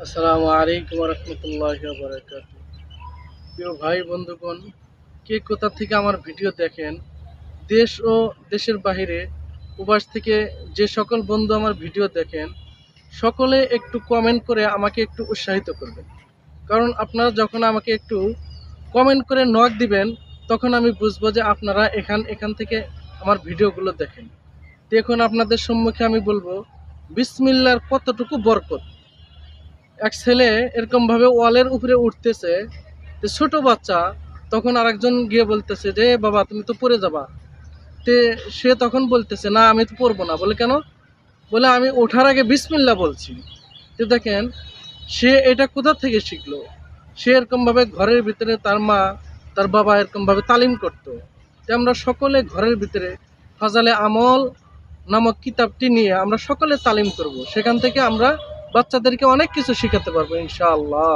আসসালামু আলাইকুম রহমতুল্লাহি ওয়া বারাকাতুহু। প্রিয় ভাই বন্ধুগণ, কে কোথা থেকে আমার ভিডিও দেখেন, দেশ ও দেশের বাইরে প্রবাস থেকে যে সকল বন্ধু আমার ভিডিও দেখেন, সকলে একটু কমেন্ট করে আমাকে একটু উৎসাহিত করবেন। কারণ আপনারা যখন আমাকে একটু কমেন্ট করে নক দিবেন, তখন আমি বুঝবো যে আপনারা এখান থেকে আমার ভিডিওগুলো দেখেন। দেখুন, আপনাদের সম্মুখে আমি বলবো, বিসমিল্লাহর কতটুকু বরকত। এক ছেলে এরকম ভাবে ওয়ালের উপরে উঠতেছে, যে ছোট বাচ্চা, তখন আরেকজন গিয়ে বলতেছে যে বাবা তুমি তো পড়ে যাবা। তে সে তখন বলতেছে না আমি তো পড়বো না। বলে কেন? বলে আমি ওঠার আগে বিসমিল্লাহ বলছি। তো দেখেন, সে এটা কোথা থেকে শিখলো। সে এরকম ভাবে ঘরের ভিতরে তার মা তার বাবা এরকম ভাবে তালিম করতো। তো আমরা সকলে ঘরের ভিতরে ফাজালে আমল নামক কিতাবটি নিয়ে আমরা সকলে তালিম করব। সেখান থেকে আমরা বাচ্চাদেরকে অনেক কিছু শেখাতে পারবো ইনশাআল্লাহ।